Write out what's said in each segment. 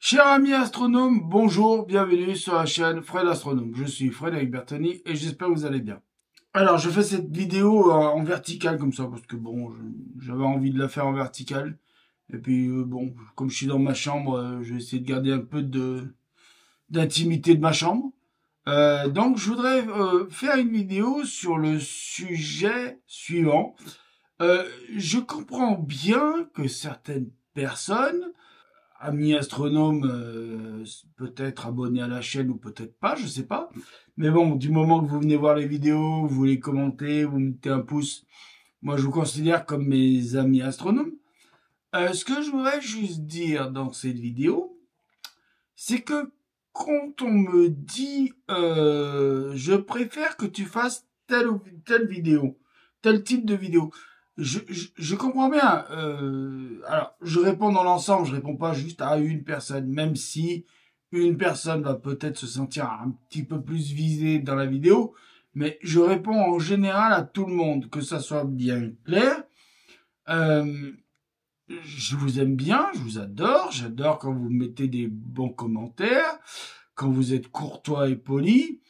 Cher ami astronome, bonjour, bienvenue sur la chaîne Fred Astronome. Je suis Frédéric Bertoni et j'espère que vous allez bien. Alors, je fais cette vidéo en verticale comme ça parce que bon, j'avais envie de la faire en verticale. Et puis bon, comme je suis dans ma chambre, je vais essayer de garder un peu d'intimité de ma chambre. Donc, je voudrais faire une vidéo sur le sujet suivant. Je comprends bien que certaines personnes amis astronomes, peut-être abonnés à la chaîne ou peut-être pas, je sais pas. Mais bon, du moment que vous venez voir les vidéos, vous les commentez, vous mettez un pouce, moi je vous considère comme mes amis astronomes. Ce que je voudrais juste dire dans cette vidéo, c'est que quand on me dit je préfère que tu fasses telle ou telle vidéo, tel type de vidéo, je comprends bien. Alors, je réponds dans l'ensemble, je réponds pas juste à une personne, même si une personne va peut-être se sentir un petit peu plus visée dans la vidéo, mais je réponds en général à tout le monde, que ça soit bien clair. Euh, je vous aime bien, je vous adore, j'adore quand vous mettez des bons commentaires, quand vous êtes courtois et poli.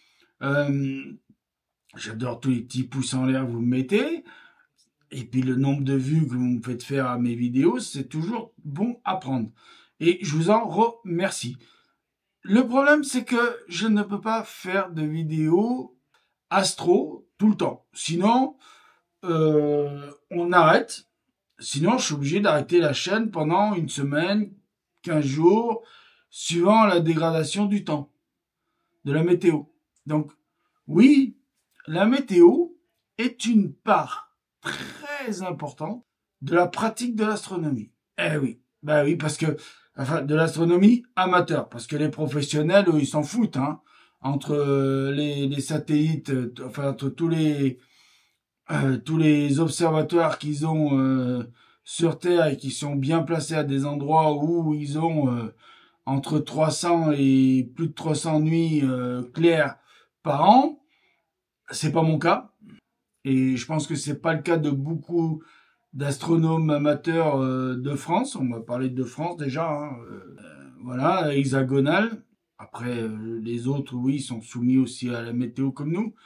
Euh, J'adore tous les petits pouces en l'air que vous me mettez. Et puis le nombre de vues que vous me faites faire à mes vidéos, c'est toujours bon à prendre. Et je vous en remercie. Le problème, c'est que je ne peux pas faire de vidéos astro tout le temps. Sinon, on arrête. Sinon, je suis obligé d'arrêter la chaîne pendant une semaine, 15 jours, suivant la dégradation du temps, de la météo. Donc, oui, la météo est une part très importante de la pratique de l'astronomie. Eh oui, bah oui, parce que, enfin, de l'astronomie amateur, parce que les professionnels, eux, ils s'en foutent, hein, entre les satellites, enfin, entre tous les observatoires qu'ils ont sur Terre et qui sont bien placés à des endroits où ils ont entre 300 et plus de 300 nuits claires par an. C'est pas mon cas. Et je pense que c'est pas le cas de beaucoup d'astronomes amateurs de France. On m'a parlé de France déjà. Hein. Voilà, hexagonal. Après, les autres, oui, sont soumis aussi à la météo comme nous.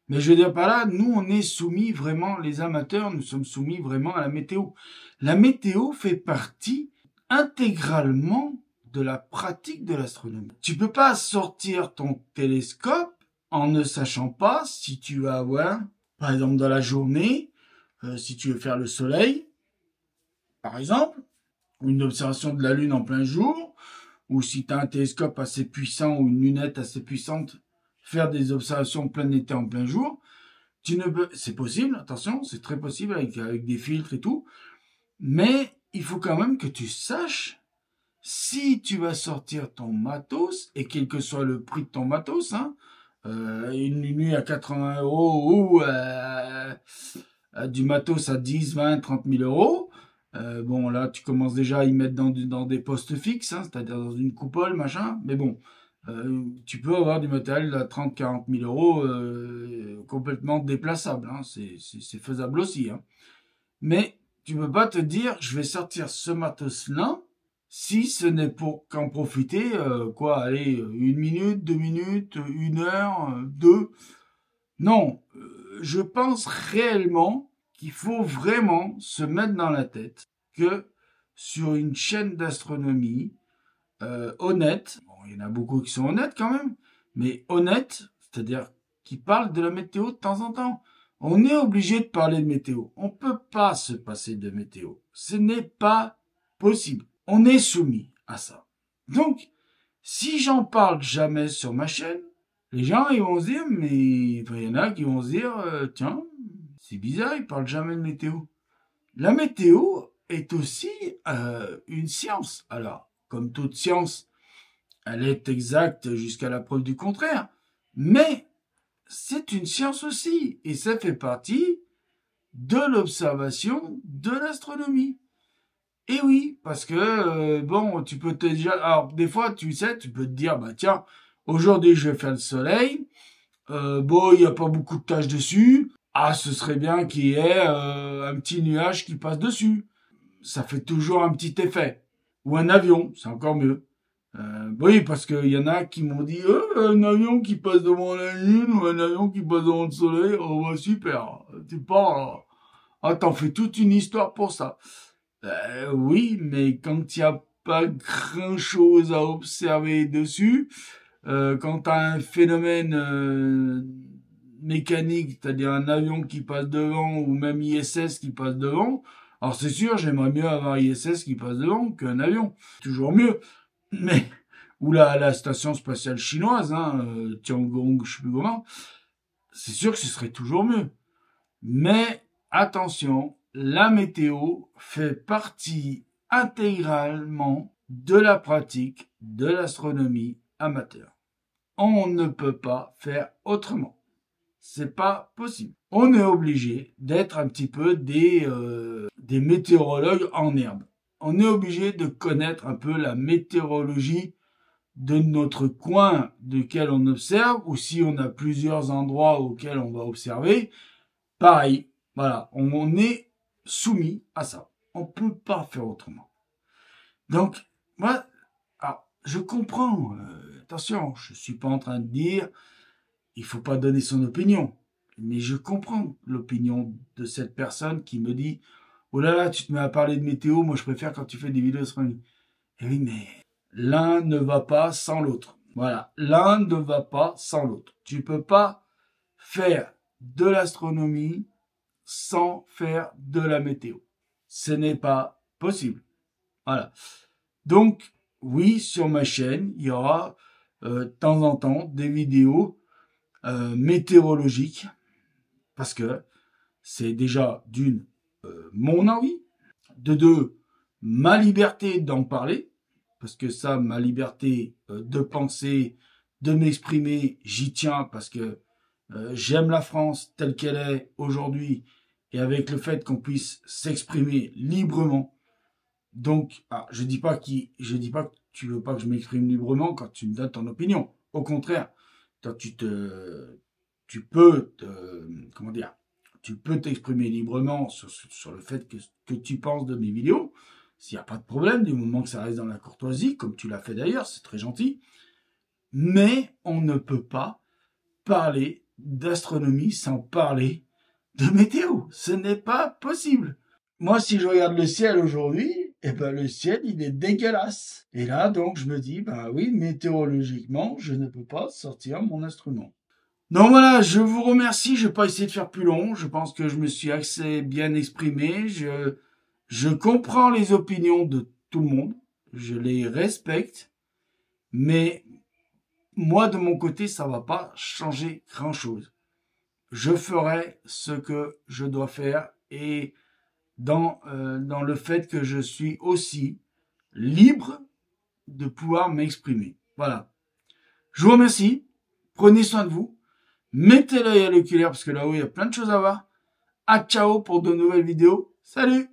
Mais je veux dire par là, nous, on est soumis vraiment, les amateurs, nous sommes soumis vraiment à la météo. La météo fait partie intégralement de la pratique de l'astronomie. Tu peux pas sortir ton télescope en ne sachant pas si tu vas avoir, par exemple dans la journée, si tu veux faire le soleil, par exemple, ou une observation de la Lune en plein jour, ou si tu as un télescope assez puissant ou une lunette assez puissante, faire des observations planétaires en plein jour, tu ne peux, c'est possible, attention, c'est très possible avec des filtres et tout, mais il faut quand même que tu saches si tu vas sortir ton matos, et quel que soit le prix de ton matos, hein, une nuit à 80 euros ou du matos à 10, 20, 30 000 euros, bon là tu commences déjà à y mettre dans des postes fixes, hein, c'est-à-dire dans une coupole, machin, mais bon, tu peux avoir du matériel à 30, 40 000 euros complètement déplaçable, hein, c'est faisable aussi, hein. Mais tu peux pas te dire, je vais sortir ce matos-là, si ce n'est pour qu'en profiter, quoi, allez, une minute, 2 minutes, 1 heure, deux. Non, je pense réellement qu'il faut vraiment se mettre dans la tête que sur une chaîne d'astronomie honnête, bon, il y en a beaucoup qui sont honnêtes quand même, mais honnête, c'est-à-dire qui parlent de la météo de temps en temps. On est obligé de parler de météo. On peut pas se passer de météo. Ce n'est pas possible. On est soumis à ça. Donc, si j'en parle jamais sur ma chaîne, les gens ils vont se dire, mais enfin, il y en a qui vont se dire, tiens, c'est bizarre, ils parlent jamais de météo. La météo est aussi une science. Alors, comme toute science, elle est exacte jusqu'à la preuve du contraire. Mais c'est une science aussi. Et ça fait partie de l'observation de l'astronomie. Et oui, parce que, bon, tu peux te dire... Alors, des fois, tu sais, tu peux te dire, bah tiens, aujourd'hui, je vais faire le soleil. Bon, il n'y a pas beaucoup de taches dessus. Ah, ce serait bien qu'il y ait un petit nuage qui passe dessus. Ça fait toujours un petit effet. Ou un avion, c'est encore mieux. Oui, parce qu'il y en a qui m'ont dit un avion qui passe devant la Lune ou un avion qui passe devant le Soleil, oh bah super, tu pars. Ah, t'en fais toute une histoire pour ça. Oui, mais quand il n'y a pas grand-chose à observer dessus, quand tu as un phénomène mécanique, c'est-à-dire un avion qui passe devant ou même ISS qui passe devant, alors c'est sûr, j'aimerais mieux avoir ISS qui passe devant qu'un avion. Toujours mieux. Mais, ou la station spatiale chinoise, hein, Tiangong, je sais plus comment, c'est sûr que ce serait toujours mieux. Mais attention, la météo fait partie intégralement de la pratique de l'astronomie amateur. On ne peut pas faire autrement. C'est pas possible. On est obligé d'être un petit peu des météorologues en herbe. On est obligé de connaître un peu la météorologie de notre coin duquel on observe, ou si on a plusieurs endroits auxquels on va observer, pareil, voilà, on est soumis à ça. On peut pas faire autrement. Donc, moi, alors, je comprends, attention, je suis pas en train de dire, il faut pas donner son opinion. Mais je comprends l'opinion de cette personne qui me dit, oh là là, tu te mets à parler de météo, moi je préfère quand tu fais des vidéos sur une... Eh oui, mais l'un ne va pas sans l'autre. Voilà, l'un ne va pas sans l'autre. Tu peux pas faire de l'astronomie sans faire de la météo. Ce n'est pas possible. Voilà. Donc, oui, sur ma chaîne, il y aura de temps en temps des vidéos météorologiques parce que c'est déjà d'une mon envie, de deux ma liberté d'en parler parce que ça, ma liberté de penser, de m'exprimer, j'y tiens parce que j'aime la France telle qu'elle est aujourd'hui et avec le fait qu'on puisse s'exprimer librement. Donc, je dis pas que tu veux pas que je m'exprime librement quand tu me donnes ton opinion. Au contraire, toi, tu peux comment dire, tu peux t'exprimer librement sur le fait que tu penses de mes vidéos. S'il n'y a pas de problème, du moment que ça reste dans la courtoisie, comme tu l'as fait d'ailleurs, c'est très gentil. Mais on ne peut pas parler d'astronomie sans parler de météo. Ce n'est pas possible. Moi, si je regarde le ciel aujourd'hui, eh ben, le ciel, il est dégueulasse. Et là, donc, je me dis, bah oui, météorologiquement, je ne peux pas sortir mon instrument. Donc voilà, je vous remercie. Je vais pas essayer de faire plus long. Je pense que je me suis assez bien exprimé. Je comprends les opinions de tout le monde. Je les respecte. Mais moi, de mon côté, ça va pas changer grand chose. Je ferai ce que je dois faire et dans le fait que je suis aussi libre de pouvoir m'exprimer. Voilà. Je vous remercie. Prenez soin de vous. Mettez l'œil à l'oculaire parce que là-haut, il y a plein de choses à voir. À ciao pour de nouvelles vidéos. Salut!